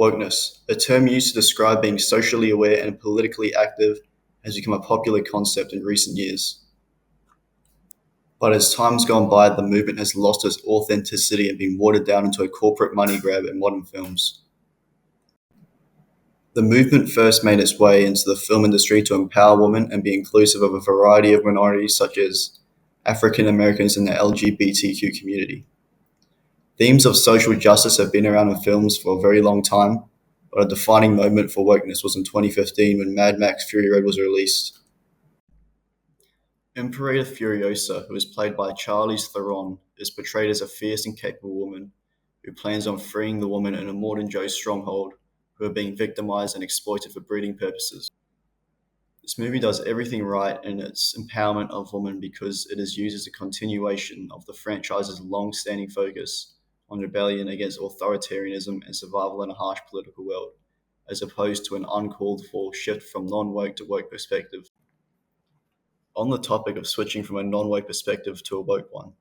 Wokeness, a term used to describe being socially aware and politically active, has become a popular concept in recent years. But as time's gone by, the movement has lost its authenticity and been watered down into a corporate money grab in modern films. The movement first made its way into the film industry to empower women and be inclusive of a variety of minorities such as African Americans and the LGBTQ community. Themes of social justice have been around in films for a very long time, but a defining moment for wokeness was in 2015 when Mad Max Fury Road was released. Imperator Furiosa, who is played by Charlize Theron, is portrayed as a fierce and capable woman who plans on freeing the women in Immortan Joe's stronghold who are being victimized and exploited for breeding purposes. This movie does everything right in its empowerment of women because it is used as a continuation of the franchise's long-standing focus on rebellion against authoritarianism and survival in a harsh political world, as opposed to an uncalled-for shift from non-woke to woke perspective. On the topic of switching from a non-woke perspective to a woke one,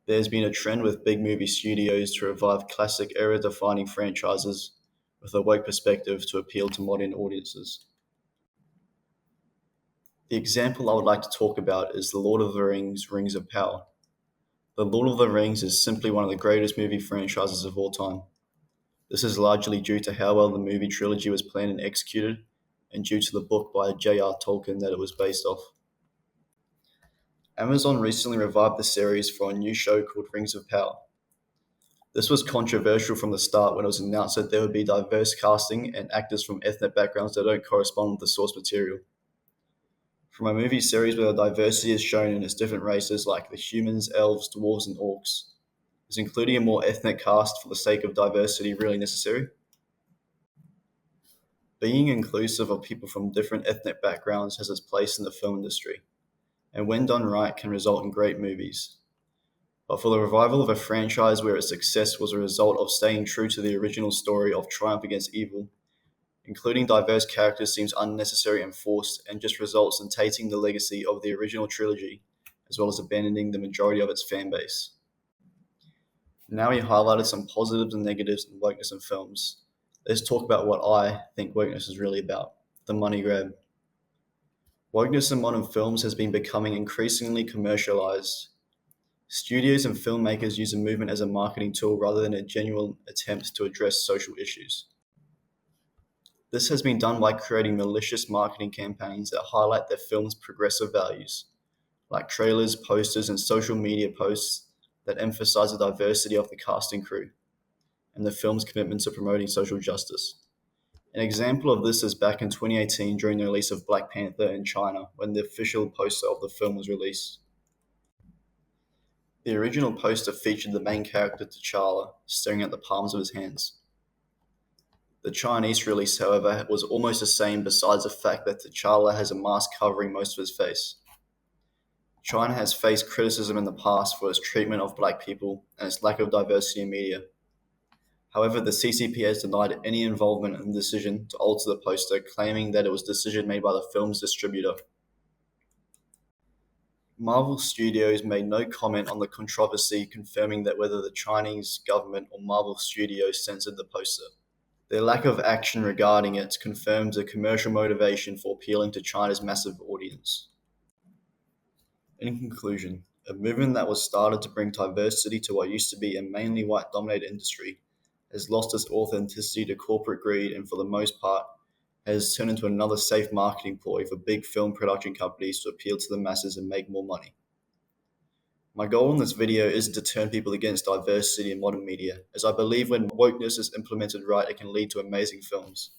there's been a trend with big movie studios to revive classic era-defining franchises with a woke perspective to appeal to modern audiences. The example I would like to talk about is The Lord of the Rings: Rings of Power. The Lord of the Rings is simply one of the greatest movie franchises of all time. This is largely due to how well the movie trilogy was planned and executed, and due to the book by J.R. Tolkien that it was based off. Amazon recently revived the series for a new show called Rings of Power. This was controversial from the start when it was announced that there would be diverse casting and actors from ethnic backgrounds that don't correspond with the source material. From a movie series where the diversity is shown in its different races like the humans, elves, dwarves, and orcs, is including a more ethnic cast for the sake of diversity really necessary? Being inclusive of people from different ethnic backgrounds has its place in the film industry, and when done right can result in great movies. But for the revival of a franchise where its success was a result of staying true to the original story of triumph against evil, including diverse characters seems unnecessary and forced and just results in tainting the legacy of the original trilogy, as well as abandoning the majority of its fan base. Now we highlighted some positives and negatives in wokeness in films. Let's talk about what I think wokeness is really about: the money grab. Wokeness in modern films has been becoming increasingly commercialized. Studios and filmmakers use the movement as a marketing tool rather than a genuine attempt to address social issues. This has been done by creating malicious marketing campaigns that highlight their film's progressive values, like trailers, posters, and social media posts that emphasize the diversity of the cast and crew, and the film's commitment to promoting social justice. An example of this is back in 2018 during the release of Black Panther in China, when the official poster of the film was released. The original poster featured the main character T'Challa staring at the palms of his hands. The Chinese release, however, was almost the same besides the fact that T'Challa has a mask covering most of his face. China has faced criticism in the past for its treatment of black people and its lack of diversity in media. However, the CCP has denied any involvement in the decision to alter the poster, claiming that it was a decision made by the film's distributor. Marvel Studios made no comment on the controversy, confirming that whether the Chinese government or Marvel Studios censored the poster. Their lack of action regarding it confirms a commercial motivation for appealing to China's massive audience. In conclusion, a movement that was started to bring diversity to what used to be a mainly white-dominated industry has lost its authenticity to corporate greed and, for the most part, has turned into another safe marketing ploy for big film production companies to appeal to the masses and make more money. My goal in this video isn't to turn people against diversity in modern media, as I believe when wokeness is implemented right, it can lead to amazing films.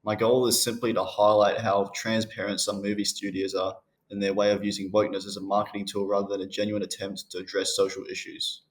My goal is simply to highlight how transparent some movie studios are in their way of using wokeness as a marketing tool rather than a genuine attempt to address social issues.